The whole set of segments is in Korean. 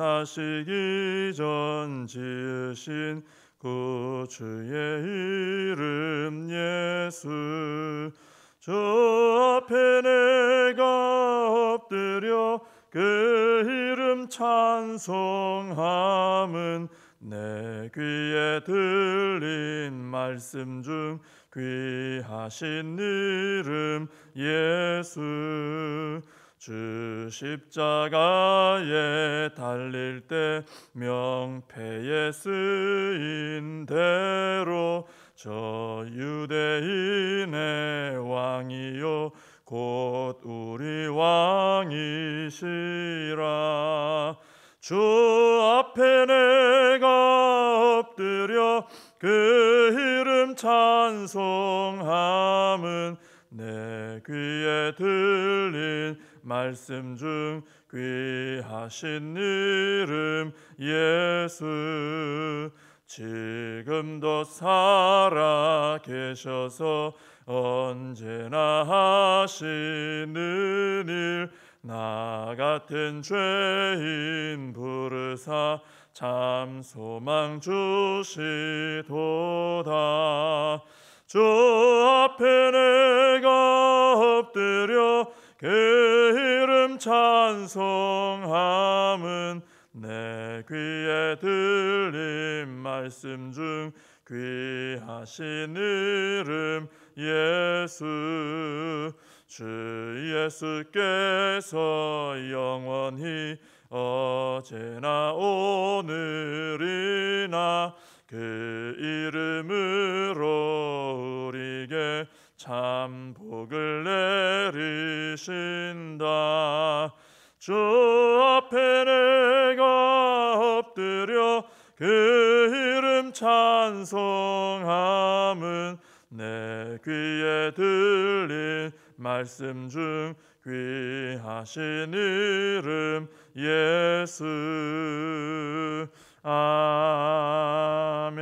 태어나시기 전 지으신 구주의 이름 예수. 주 앞에 내가 엎드려 그 이름 찬송함은 내 귀에 들린 말씀 중 귀하신 이름 예수. 주 십자가에 달릴 때 명패에 쓰인 대로 저 유대인의 왕이요 곧 우리 왕이시라. 주 앞에 내가 엎드려 그 이름 찬송함은 내 귀에 들린 말씀 중 귀하신 이름 예수. 지금도 살아 계셔서 언제나 하시는 일, 나 같은 죄인 부르사 참 소망 주시도다. 주 앞에 내가 엎드려 그 이름 찬송함은 내 귀에 들린 말씀 중 귀하신 이름 예수. 주 예수께서 영원히 어제나 오늘이나 그 이름으로 우리에게 참 복을 내리신다. 주 앞에 내가 엎드려 그 이름 찬송함은 내 귀에 들린 말씀 중 귀하신 이름 예수. 아멘.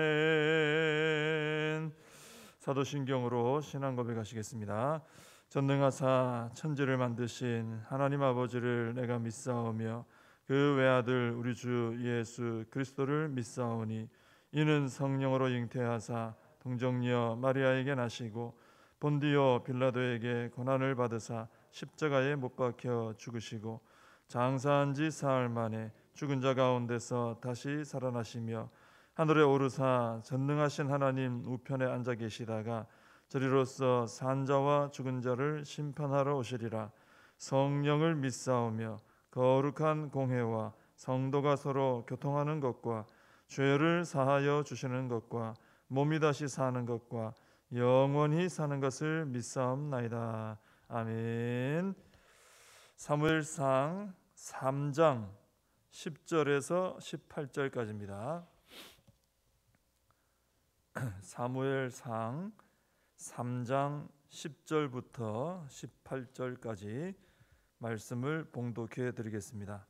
사도신경으로 신앙 고백하시겠습니다. 전능하사 천지를 만드신 하나님 아버지를 내가 믿사오며 그 외아들 우리 주 예수 그리스도를 믿사오니 이는 성령으로 잉태하사 동정녀 마리아에게 나시고 본디오 빌라도에게 고난을 받으사 십자가에 못 박혀 죽으시고 장사한 지 사흘 만에 죽은 자 가운데서 다시 살아나시며 하늘에 오르사 전능하신 하나님 우편에 앉아 계시다가 저리로서 산자와 죽은 자를 심판하러 오시리라. 성령을 믿사오며 거룩한 공회와 성도가 서로 교통하는 것과 죄를 사하여 주시는 것과 몸이 다시 사는 것과 영원히 사는 것을 믿사옵나이다. 아멘. 사무엘상 3장 10절에서 18절까지입니다. 사무엘상 3장 10절부터 18절까지 말씀을 봉독해 드리겠습니다.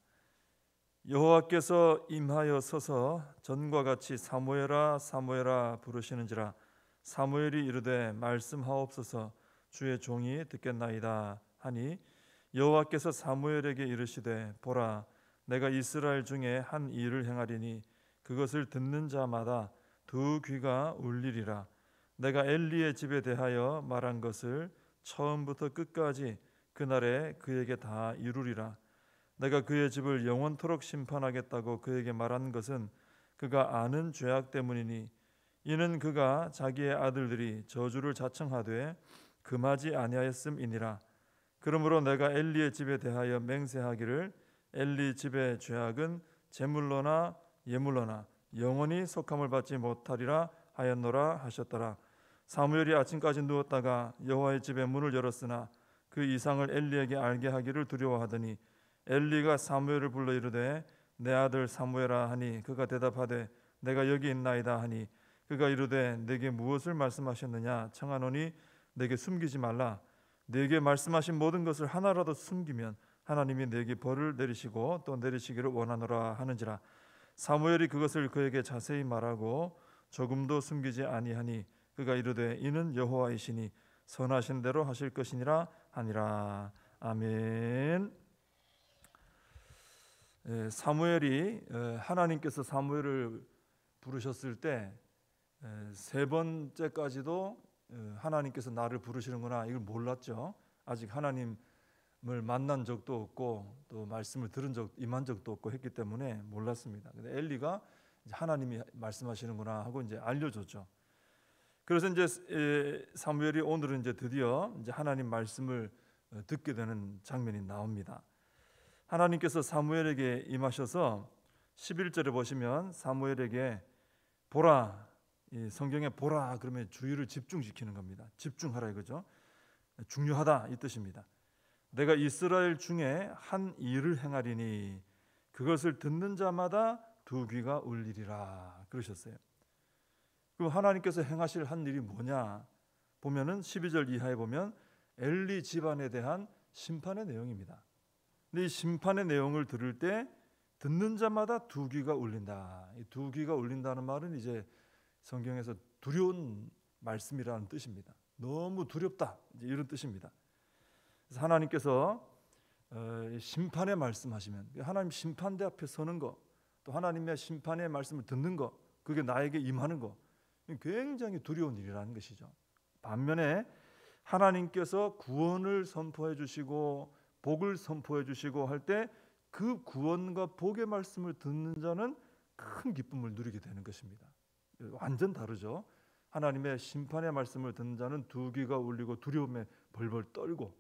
여호와께서 임하여 서서 전과 같이 사무엘아 사무엘아 부르시는지라. 사무엘이 이르되 말씀하옵소서 주의 종이 듣겠나이다 하니 여호와께서 사무엘에게 이르시되 보라 내가 이스라엘 중에 한 일을 행하리니 그것을 듣는 자마다 두 귀가 울리리라. 내가 엘리의 집에 대하여 말한 것을 처음부터 끝까지 그날에 그에게 다 이루리라. 내가 그의 집을 영원토록 심판하겠다고 그에게 말한 것은 그가 아는 죄악 때문이니 이는 그가 자기의 아들들이 저주를 자청하되 금하지 아니하였음이니라. 그러므로 내가 엘리의 집에 대하여 맹세하기를 엘리 집의 죄악은 제물로나 예물로나 영원히 속함을 받지 못하리라 하였노라 하셨더라. 사무엘이 아침까지 누웠다가 여호와의 집의 문을 열었으나 그 이상을 엘리에게 알게 하기를 두려워하더니 엘리가 사무엘을 불러 이르되 내 아들 사무엘아 하니 그가 대답하되 내가 여기 있나이다 하니 그가 이르되 내게 무엇을 말씀하셨느냐 청하노니 내게 숨기지 말라. 내게 말씀하신 모든 것을 하나라도 숨기면 하나님이 내게 벌을 내리시고 또 내리시기를 원하노라 하는지라. 사무엘이 그것을 그에게 자세히 말하고 조금도 숨기지 아니하니 그가 이르되 이는 여호와이시니 선하신 대로 하실 것이니라 하니라. 아멘. 사무엘이 하나님께서 사무엘을 부르셨을 때 세 번째까지도 하나님께서 나를 부르시는구나 이걸 몰랐죠. 아직 하나님을 만난 적도 없고 또 말씀을 임한 적도 없고 했기 때문에 몰랐습니다. 근데 엘리가 이제 하나님이 말씀하시는구나 하고 이제 알려줬죠. 그래서 이제 사무엘이 오늘은 이제 드디어 이제 하나님 말씀을 듣게 되는 장면이 나옵니다. 하나님께서 사무엘에게 임하셔서 11절에 보시면 사무엘에게 보라, 이 성경에 보라 그러면 주의를 집중시키는 겁니다. 집중하라 이거죠. 중요하다 이 뜻입니다. 내가 이스라엘 중에 한 일을 행하리니 그것을 듣는 자마다 두 귀가 울리리라 그러셨어요. 그럼 하나님께서 행하실 한 일이 뭐냐 보면은 12절 이하에 보면 엘리 집안에 대한 심판의 내용입니다. 근데 이 심판의 내용을 들을 때 듣는 자마다 두 귀가 울린다. 이 두 귀가 울린다는 말은 이제 성경에서 두려운 말씀이라는 뜻입니다. 너무 두렵다 이제 이런 뜻입니다. 그래서 하나님께서 심판의 말씀하시면 하나님 심판대 앞에 서는 거, 또 하나님의 심판의 말씀을 듣는 거, 그게 나에게 임하는 거 굉장히 두려운 일이라는 것이죠. 반면에 하나님께서 구원을 선포해 주시고 복을 선포해 주시고 할 때 그 구원과 복의 말씀을 듣는 자는 큰 기쁨을 누리게 되는 것입니다. 완전 다르죠. 하나님의 심판의 말씀을 듣는 자는 두 귀가 울리고 두려움에 벌벌 떨고,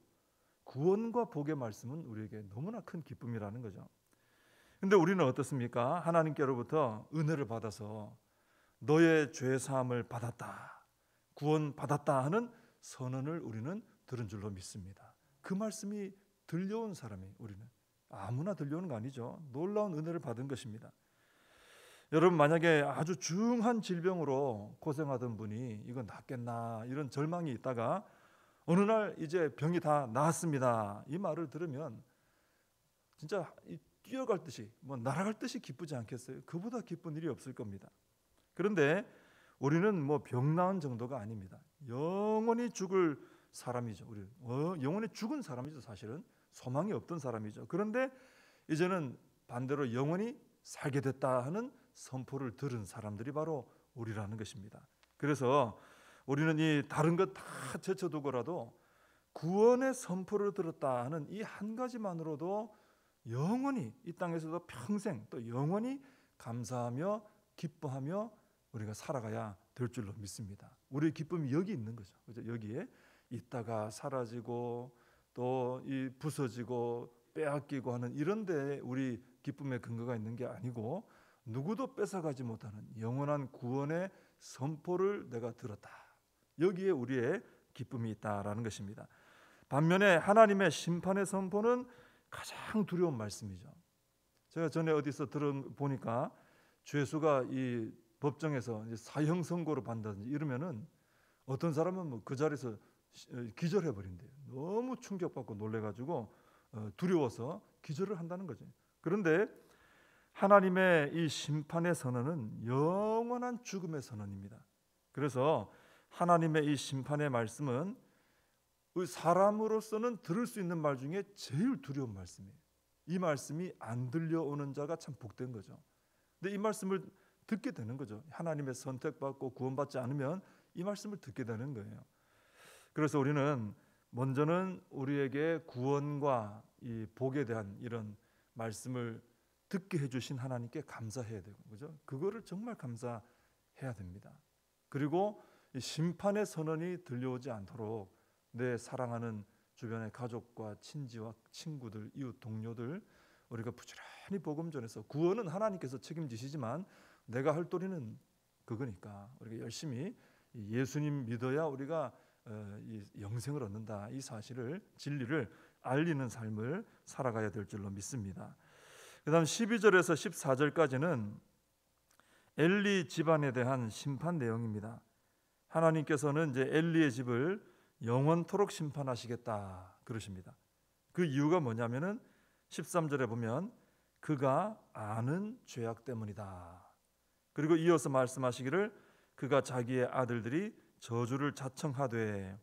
구원과 복의 말씀은 우리에게 너무나 큰 기쁨이라는 거죠. 근데 우리는 어떻습니까? 하나님께로부터 은혜를 받아서 너의 죄 사함을 받았다, 구원 받았다 하는 선언을 우리는 들은 줄로 믿습니다. 그 말씀이 들려온 사람이 우리는 아무나 들려오는 거 아니죠. 놀라운 은혜를 받은 것입니다. 여러분 만약에 아주 중한 질병으로 고생하던 분이 이거 낫겠나 이런 절망이 있다가 어느 날 이제 병이 다 나았습니다 이 말을 들으면 진짜 뛰어갈 듯이 날아갈 듯이 기쁘지 않겠어요? 그보다 기쁜 일이 없을 겁니다. 그런데 우리는 병 나은 정도가 아닙니다. 영원히 죽을 사람이죠. 우리 영원히 죽은 사람이죠. 사실은 소망이 없던 사람이죠. 그런데 이제는 반대로 영원히 살게 됐다 하는 선포를 들은 사람들이 바로 우리라는 것입니다. 그래서 우리는 이 다른 것 다 제쳐두고라도 구원의 선포를 들었다 하는 이 한 가지만으로도 영원히 이 땅에서도 평생 또 영원히 감사하며 기뻐하며 우리가 살아가야 될 줄로 믿습니다. 우리의 기쁨이 여기 있는 거죠. 그죠? 여기에 있다가 사라지고 또 이 부서지고 빼앗기고 하는 이런 데에 우리 기쁨의 근거가 있는 게 아니고 누구도 뺏어가지 못하는 영원한 구원의 선포를 내가 들었다. 여기에 우리의 기쁨이 있다라는 것입니다. 반면에 하나님의 심판의 선포는 가장 두려운 말씀이죠. 제가 전에 어디서 들어보니까 죄수가 이 법정에서 사형 선고를 받는다든지 이러면은 어떤 사람은 그 자리에서 기절해 버린대요. 너무 충격받고 놀래가지고 두려워서 기절을 한다는 거죠. 그런데 하나님의 이 심판의 선언은 영원한 죽음의 선언입니다. 그래서 하나님의 이 심판의 말씀은 사람으로서는 들을 수 있는 말 중에 제일 두려운 말씀이에요. 이 말씀이 안 들려오는 자가 참 복된 거죠. 근데 이 말씀을 듣게 되는 거죠. 하나님의 선택받고 구원받지 않으면 이 말씀을 듣게 되는 거예요. 그래서 우리는 먼저는 우리에게 구원과 이 복에 대한 이런 말씀을 듣게 해주신 하나님께 감사해야 되고, 그죠? 그거를 정말 감사해야 됩니다. 그리고 이 심판의 선언이 들려오지 않도록 내 사랑하는 주변의 가족과 친지와 친구들, 이웃 동료들 우리가 부지런히 복음 전해서, 구원은 하나님께서 책임지시지만 내가 할 도리는 그거니까 우리가 열심히 예수님 믿어야 우리가 이 영생을 얻는다, 이 사실을, 진리를 알리는 삶을 살아가야 될 줄로 믿습니다. 그 다음 12절에서 14절까지는 엘리 집안에 대한 심판 내용입니다. 하나님께서는 이제 엘리의 집을 영원토록 심판하시겠다 그러십니다. 그 이유가 뭐냐면은 13절에 보면 그가 아는 죄악 때문이다. 그리고 이어서 말씀하시기를 그가 자기의 아들들이 저주를 자청하되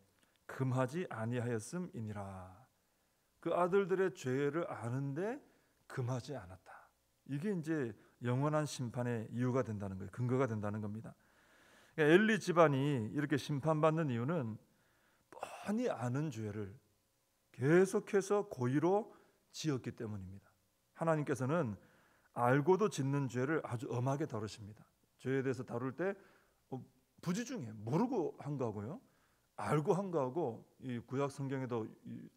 금하지 아니하였음이니라. 그 아들들의 죄를 아는데 금하지 않았다. 이게 이제 영원한 심판의 이유가 된다는 거예요. 근거가 된다는 겁니다. 그러니까 엘리 집안이 이렇게 심판받는 이유는 뻔히 아는 죄를 계속해서 고의로 지었기 때문입니다. 하나님께서는 알고도 짓는 죄를 아주 엄하게 다루십니다. 죄에 대해서 다룰 때 부지중해 모르고 한 거하고요, 알고 한 거하고 이 구약 성경에도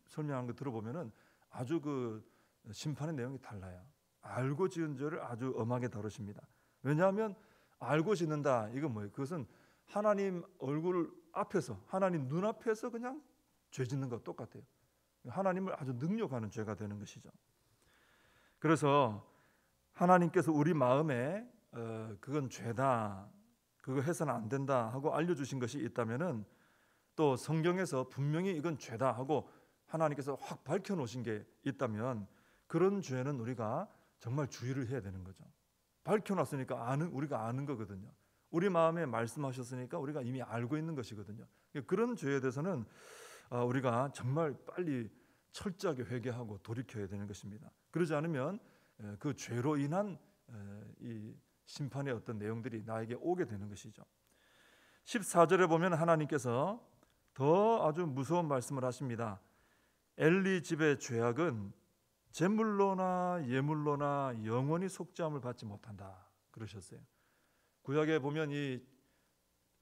설명한 거 들어보면은 아주 그 심판의 내용이 달라요. 알고 지은 죄를 아주 엄하게 다루십니다. 왜냐하면 알고 짓는다, 이건 뭐예요? 그것은 하나님 얼굴 앞에서, 하나님 눈앞에서 그냥 죄 짓는 거 똑같아요. 하나님을 아주 능욕하는 죄가 되는 것이죠. 그래서 하나님께서 우리 마음에 그건 죄다, 그거 해서는 안 된다 하고 알려주신 것이 있다면은, 또 성경에서 분명히 이건 죄다 하고 하나님께서 확 밝혀놓으신 게 있다면, 그런 죄는 우리가 정말 주의를 해야 되는 거죠. 밝혀놨으니까 우리가 아는 거거든요. 우리 마음에 말씀하셨으니까 우리가 이미 알고 있는 것이거든요. 그런 죄에 대해서는 우리가 정말 빨리 철저하게 회개하고 돌이켜야 되는 것입니다. 그러지 않으면 그 죄로 인한 이 심판의 어떤 내용들이 나에게 오게 되는 것이죠. 14절에 보면 하나님께서 더 아주 무서운 말씀을 하십니다. 엘리 집의 죄악은 제물로나 예물로나 영원히 속죄함을 받지 못한다 그러셨어요. 구약에 보면 이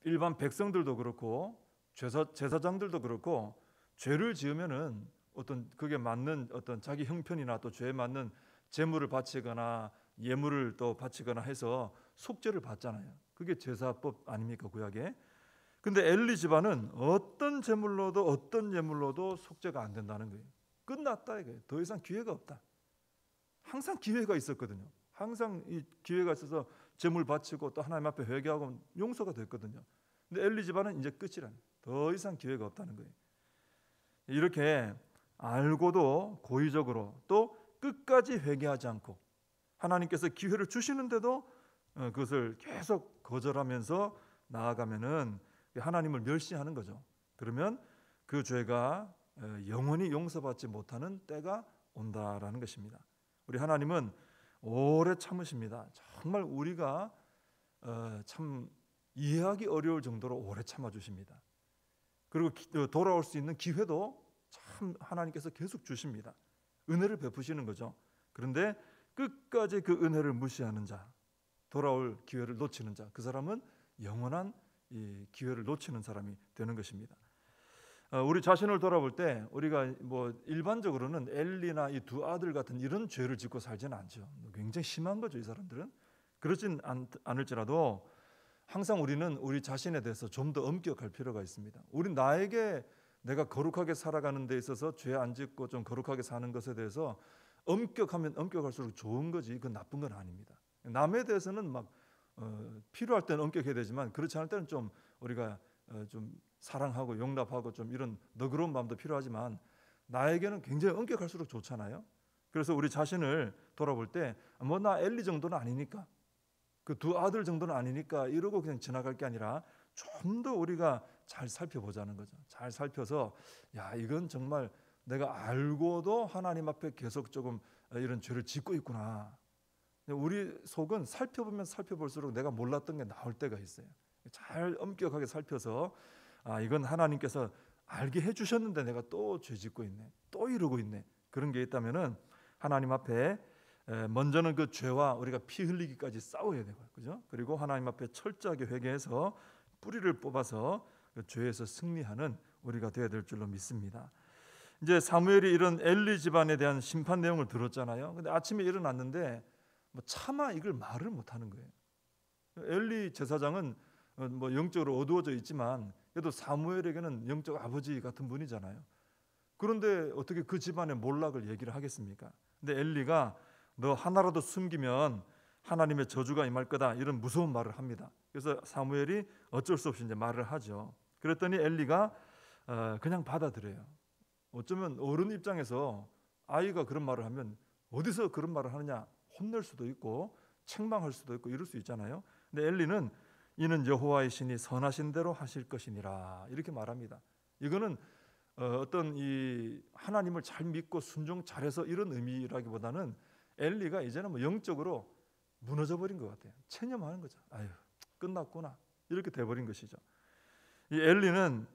일반 백성들도 그렇고 제사장들도 그렇고 죄를 지으면은 어떤 그게 맞는 어떤 자기 형편이나 또 죄에 맞는 제물을 바치거나 예물을 또 바치거나 해서 속죄를 받잖아요. 그게 제사법 아닙니까, 구약에? 근데 엘리 집안은 어떤 제물로도 어떤 예물로도 속죄가 안 된다는 거예요. 끝났다 이거예요. 더 이상 기회가 없다. 항상 기회가 있었거든요. 항상 이 기회가 있어서 제물 바치고 또 하나님 앞에 회개하고 용서가 됐거든요. 근데 엘리 집안은 이제 끝이라는, 더 이상 기회가 없다는 거예요. 이렇게 알고도 고의적으로 또 끝까지 회개하지 않고 하나님께서 기회를 주시는데도 그것을 계속 거절하면서 나아가면은 하나님을 멸시하는 거죠. 그러면 그 죄가 영원히 용서받지 못하는 때가 온다라는 것입니다. 우리 하나님은 오래 참으십니다. 정말 우리가 참 이해하기 어려울 정도로 오래 참아주십니다. 그리고 돌아올 수 있는 기회도 참 하나님께서 계속 주십니다. 은혜를 베푸시는 거죠. 그런데 끝까지 그 은혜를 무시하는 자, 돌아올 기회를 놓치는 자, 그 사람은 영원한 이 기회를 놓치는 사람이 되는 것입니다. 우리 자신을 돌아볼 때 우리가 뭐 일반적으로는 엘리나 이 두 아들 같은 이런 죄를 짓고 살지는 않죠. 굉장히 심한 거죠, 이 사람들은. 그렇진 않을지라도 항상 우리는 우리 자신에 대해서 좀 더 엄격할 필요가 있습니다. 우리 나에게 내가 거룩하게 살아가는 데 있어서 죄 안 짓고 좀 거룩하게 사는 것에 대해서 엄격하면 엄격할수록 좋은 거지, 그건 나쁜 건 아닙니다. 남에 대해서는 막 필요할 때는 엄격해야 되지만 그렇지 않을 때는 좀 우리가 좀 사랑하고 용납하고 좀 이런 너그러운 마음도 필요하지만 나에게는 굉장히 엄격할수록 좋잖아요. 그래서 우리 자신을 돌아볼 때 뭐 나 엘리 정도는 아니니까, 그 두 아들 정도는 아니니까 이러고 그냥 지나갈 게 아니라 좀 더 우리가 잘 살펴보자는 거죠. 잘 살펴서 야, 이건 정말 내가 알고도 하나님 앞에 계속 조금 이런 죄를 짓고 있구나. 우리 속은 살펴보면 살펴볼수록 내가 몰랐던 게 나올 때가 있어요. 잘 엄격하게 살펴서 이건 하나님께서 알게 해주셨는데 내가 또 죄 짓고 있네, 또 이러고 있네, 그런 게 있다면은 하나님 앞에 먼저는 그 죄와 우리가 피 흘리기까지 싸워야 되고요, 그죠? 그리고 하나님 앞에 철저하게 회개해서 뿌리를 뽑아서 그 죄에서 승리하는 우리가 되어야 될 줄로 믿습니다. 이제 사무엘이 이런 엘리 집안에 대한 심판 내용을 들었잖아요. 근데 아침에 일어났는데 뭐 차마 이걸 말을 못하는 거예요. 엘리 제사장은 뭐 영적으로 어두워져 있지만 그래도 사무엘에게는 영적 아버지 같은 분이잖아요. 그런데 어떻게 그 집안의 몰락을 얘기를 하겠습니까? 근데 엘리가 너 하나라도 숨기면 하나님의 저주가 임할 거다, 이런 무서운 말을 합니다. 그래서 사무엘이 어쩔 수 없이 이제 말을 하죠. 그랬더니 엘리가 그냥 받아들여요. 어쩌면 어른 입장에서 아이가 그런 말을 하면 어디서 그런 말을 하느냐, 혼낼 수도 있고 책망할 수도 있고 이럴 수 있잖아요. 근데 엘리는 이는 여호와의 신이 선하신 대로 하실 것이니라, 이렇게 말합니다. 이거는 어떤 이 하나님을 잘 믿고 순종 잘해서 이런 의미라기보다는 엘리가 이제는 뭐 영적으로 무너져 버린 것 같아요. 체념하는 거죠. 아유, 끝났구나, 이렇게 돼버린 것이죠. 이 엘리는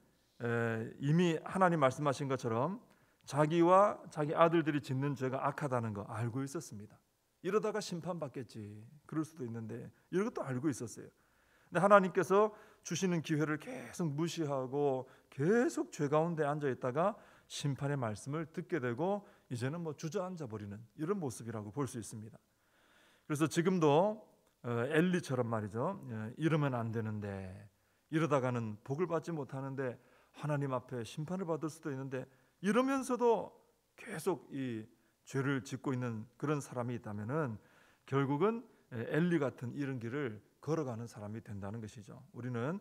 이미 하나님 말씀하신 것처럼 자기와 자기 아들들이 짓는 죄가 악하다는 거 알고 있었습니다. 이러다가 심판받겠지, 그럴 수도 있는데 이런 것도 알고 있었어요. 근데 하나님께서 주시는 기회를 계속 무시하고 계속 죄 가운데 앉아 있다가 심판의 말씀을 듣게 되고 이제는 뭐 주저앉아 버리는 이런 모습이라고 볼 수 있습니다. 그래서 지금도 엘리처럼 말이죠, 이러면 안 되는데, 이러다가는 복을 받지 못하는데 하나님 앞에 심판을 받을 수도 있는데, 이러면서도 계속 이 죄를 짓고 있는 그런 사람이 있다면은 결국은 엘리 같은 이런 길을 걸어가는 사람이 된다는 것이죠. 우리는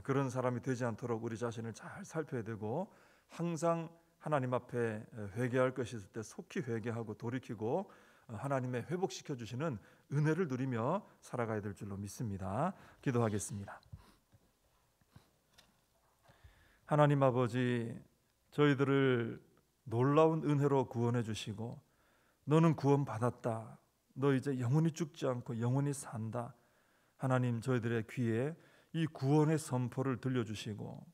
그런 사람이 되지 않도록 우리 자신을 잘 살펴야 되고, 항상 하나님 앞에 회개할 것이 있을 때 속히 회개하고 돌이키고 하나님의 회복시켜 주시는 은혜를 누리며 살아가야 될 줄로 믿습니다. 기도하겠습니다. 하나님 아버지, 저희들을 놀라운 은혜로 구원해 주시고, 너는 구원 받았다, 너 이제 영원히 죽지 않고 영원히 산다, 하나님 저희들의 귀에 이 구원의 선포를 들려주시고,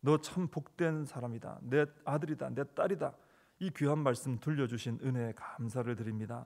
너 참 복된 사람이다, 내 아들이다, 내 딸이다, 이 귀한 말씀 들려주신 은혜에 감사를 드립니다.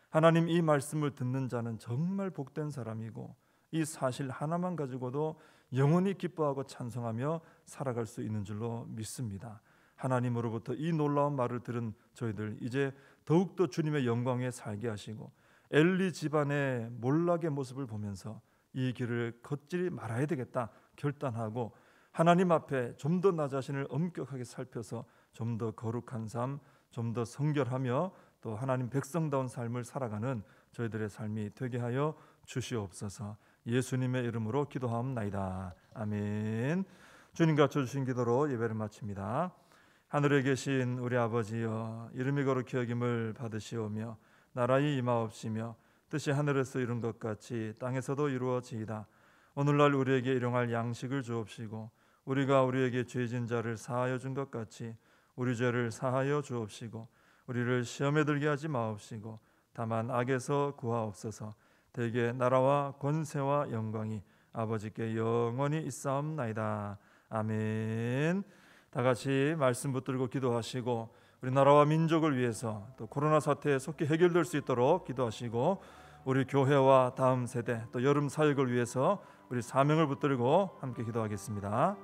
하나님, 이 말씀을 듣는 자는 정말 복된 사람이고 이 사실 하나만 가지고도 영원히 기뻐하고 찬송하며 살아갈 수 있는 줄로 믿습니다. 하나님으로부터 이 놀라운 말을 들은 저희들, 이제 더욱더 주님의 영광에 살게 하시고 엘리 집안의 몰락의 모습을 보면서 이 길을 걷지 말아야 되겠다 결단하고 하나님 앞에 좀 더 나 자신을 엄격하게 살펴서 좀 더 거룩한 삶, 좀 더 성결하며 또 하나님 백성다운 삶을 살아가는 저희들의 삶이 되게 하여 주시옵소서. 예수님의 이름으로 기도하옵나이다. 아멘. 주님 가르쳐 주신 기도로 예배를 마칩니다. 하늘에 계신 우리 아버지여, 이름이 거룩히 여김을 받으시오며 나라의 임하옵시며 뜻이 하늘에서 이룬 것 같이 땅에서도 이루어지이다. 오늘날 우리에게 일용할 양식을 주옵시고 우리가 우리에게 죄진 자를 사하여 준 것 같이 우리 죄를 사하여 주옵시고 우리를 시험에 들게 하지 마옵시고 다만 악에서 구하옵소서. 대개 나라와 권세와 영광이 아버지께 영원히 있사옵나이다. 아멘. 다 같이 말씀 붙들고 기도하시고 우리 나라와 민족을 위해서 또 코로나 사태 속히 해결될 수 있도록 기도하시고 우리 교회와 다음 세대 또 여름 사역을 위해서 우리 사명을 붙들고 함께 기도하겠습니다.